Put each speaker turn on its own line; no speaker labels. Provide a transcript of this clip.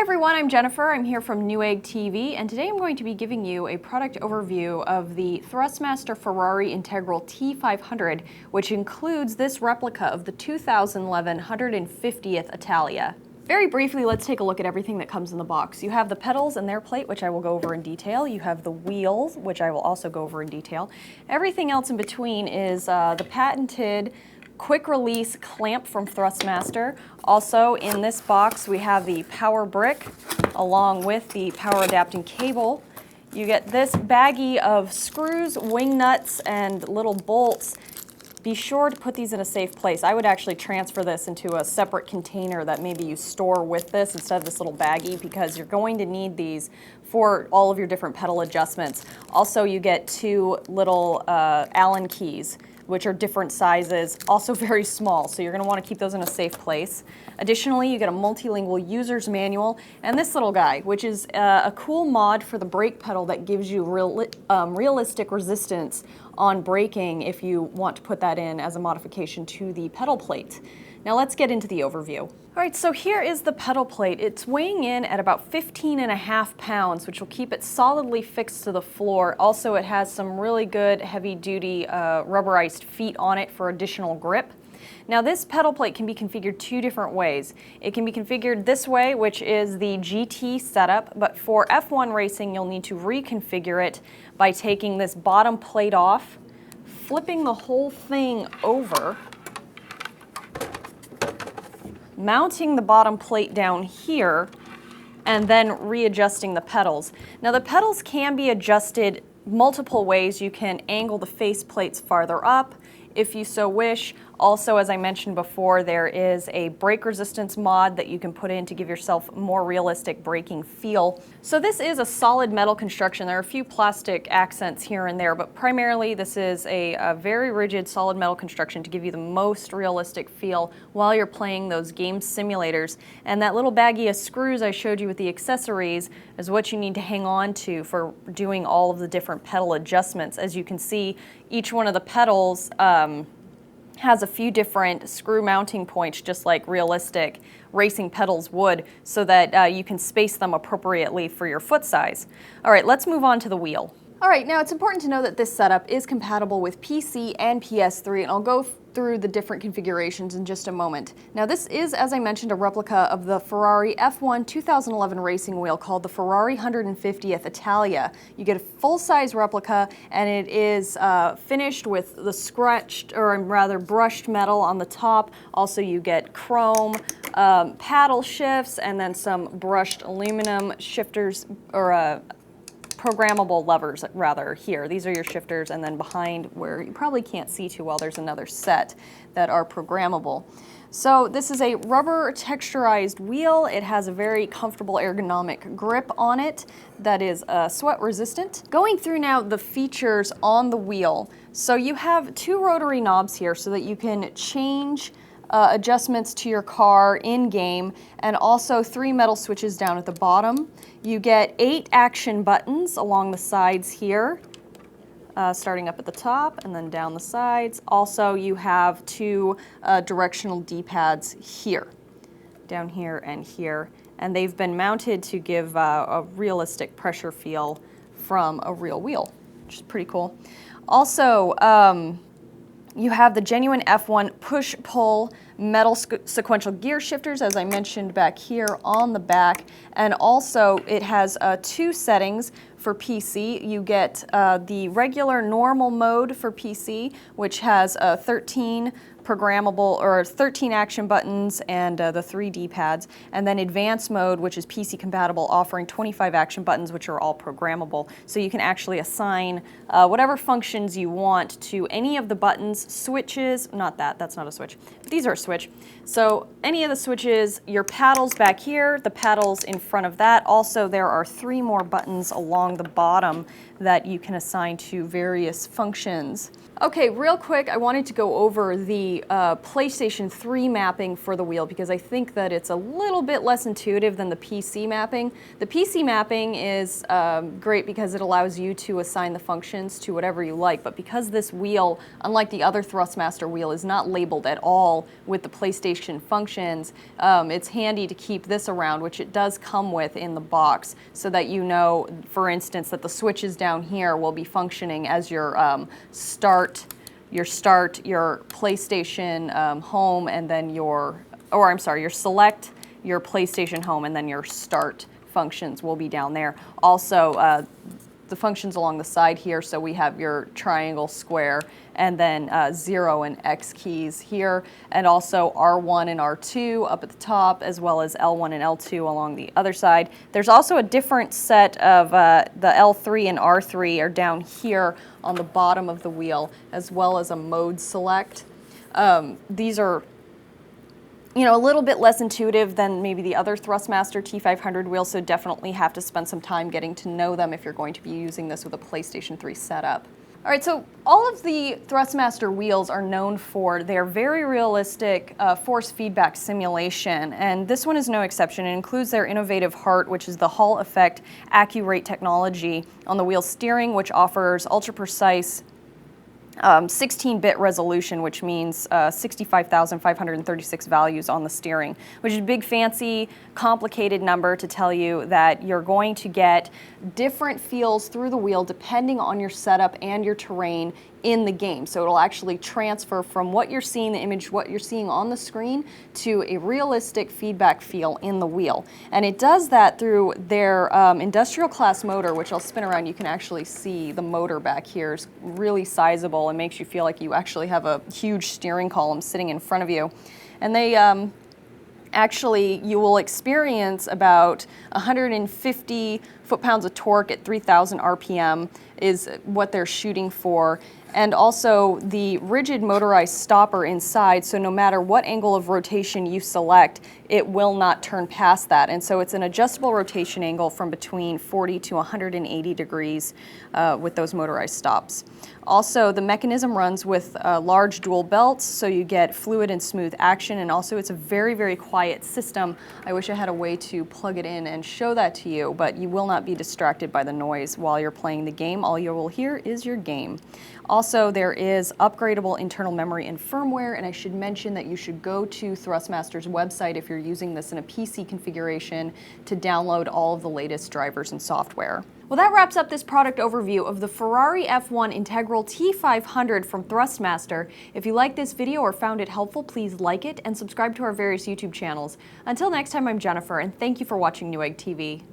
everyone, I'm Jennifer. I'm here from Newegg TV, and today I'm going to be giving you a product overview of the THRUSTMASTER Ferrari Integral T500, which includes this replica of the 2011 150th Italia. Very briefly, let's take a look at everything that comes in the box. You have the pedals and their plate, which I will go over in detail. You have the wheels, which I will also go over in detail. Everything else in between is the patented quick release clamp from THRUSTMASTER. Also in this box we have the power brick along with the power adapting cable. You get this baggie of screws, wing nuts, and little bolts. Be sure to put these in a safe place. I would actually transfer this into a separate container that maybe you store with this instead of this little baggie, because you're going to need these for all of your different pedal adjustments. Also, you get two little Allen keys, which are different sizes, also very small, so you're going to want to keep those in a safe place. Additionally, you get a multilingual user's manual, and this little guy, which is a cool mod for the brake pedal that gives you realistic resistance on braking if you want to put that in as a modification to the pedal plate. Now let's get into the overview. All right, so here is the pedal plate. It's weighing in at about 15.5 pounds, which will keep it solidly fixed to the floor. Also, it has some really good heavy-duty rubberized feet on it for additional grip. Now, this pedal plate can be configured two different ways. It can be configured this way, which is the GT setup, but for F1 racing, you'll need to reconfigure it by taking this bottom plate off, flipping the whole thing over, mounting the bottom plate down here, and then readjusting the pedals. Now, the pedals can be adjusted multiple ways. You can angle the face plates farther up if you so wish. Also, as I mentioned before, there is a brake resistance mod that you can put in to give yourself more realistic braking feel. So this is a solid metal construction. There are a few plastic accents here and there, but primarily this is a very rigid solid metal construction to give you the most realistic feel while you're playing those game simulators. And that little baggie of screws I showed you with the accessories is what you need to hang on to for doing all of the different pedal adjustments. As you can see, each one of the pedals has a few different screw mounting points, just like realistic racing pedals would, so that you can space them appropriately for your foot size. All right, let's move on to the wheel. All right, now it's important to know that this setup is compatible with PC and PS3, and I'll go through the different configurations in just a moment. Now, this is, as I mentioned, a replica of the Ferrari F1 2011 racing wheel called the Ferrari 150th Italia. You get a full-size replica, and it is finished with the scratched, or rather brushed metal on the top. Also, you get chrome paddle shifts, and then some brushed aluminum shifters, or programmable levers, rather, here. These are your shifters, and then behind, where you probably can't see too well, there's another set that are programmable. So this is a rubber texturized wheel. It has a very comfortable ergonomic grip on it that is sweat resistant. Going through now the features on the wheel. So you have two rotary knobs here so that you can change adjustments to your car in-game, and also three metal switches down at the bottom. You get 8 action buttons along the sides here, starting up at the top and then down the sides. Also, you have two directional D-pads here, down here and here, and they've been mounted to give a realistic pressure feel from a real wheel, which is pretty cool. Also, you have the genuine F1 push-pull metal sequential gear shifters, as I mentioned back here on the back. And also it has two settings for PC. You get the regular normal mode for PC, which has 13 programmable, or 13 action buttons and the 3 D-pads, and then advanced mode, which is PC compatible, offering 25 action buttons, which are all programmable. So you can actually assign whatever functions you want to any of the buttons, switches, not that, that's not a switch, but these are a switch. So any of the switches, your paddles back here, the paddles in front of that. Also, there are 3 more buttons along the bottom that you can assign to various functions. Okay, real quick, I wanted to go over the PlayStation 3 mapping for the wheel because I think that it's a little bit less intuitive than the PC mapping. The PC mapping is great because it allows you to assign the functions to whatever you like, but because this wheel, unlike the other THRUSTMASTER wheel, is not labeled at all with the PlayStation functions, it's handy to keep this around, which it does come with in the box, so that you know, for instance, that the switches down here will be functioning as your your PlayStation home, and then your select, your PlayStation home, and then your start functions will be down there. Also, the functions along the side here, so we have your triangle, square, and then 0 and X keys here, and also R1 and R2 up at the top, as well as L1 and L2 along the other side. There's also a different set of the L3 and R3 are down here on the bottom of the wheel, as well as a mode select. These are, you know, a little bit less intuitive than maybe the other THRUSTMASTER T500 wheels, so definitely have to spend some time getting to know them if you're going to be using this with a PlayStation 3 setup. All right, so all of the THRUSTMASTER wheels are known for their very realistic force feedback simulation, and this one is no exception. It includes their innovative heart, which is the Hall effect AccuRate technology on the wheel steering, which offers ultra-precise 16-bit resolution, which means 65,536 values on the steering, which is a big, fancy, complicated number to tell you that you're going to get different feels through the wheel depending on your setup and your terrain in the game. So it'll actually transfer from what you're seeing, the image, what you're seeing on the screen, to a realistic feedback feel in the wheel. And it does that through their industrial class motor, which I'll spin around. You can actually see the motor back here is really sizable and makes you feel like you actually have a huge steering column sitting in front of you. And they actually, you will experience about 150 foot-pounds of torque at 3,000 RPM is what they're shooting for. And also the rigid motorized stopper inside, so no matter what angle of rotation you select, it will not turn past that. And so it's an adjustable rotation angle from between 40 to 180 degrees with those motorized stops. Also, the mechanism runs with large dual belts, so you get fluid and smooth action, and also it's a very, very quiet system. I wish I had a way to plug it in and show that to you, but you will not be distracted by the noise while you're playing the game. All you will hear is your game. Also, there is upgradable internal memory and firmware, and I should mention that you should go to THRUSTMASTER's website if you're using this in a PC configuration to download all of the latest drivers and software. Well, that wraps up this product overview of the Ferrari F1 Integral T500 from THRUSTMASTER. If you liked this video or found it helpful, please like it and subscribe to our various YouTube channels. Until next time, I'm Jennifer, and thank you for watching Newegg TV.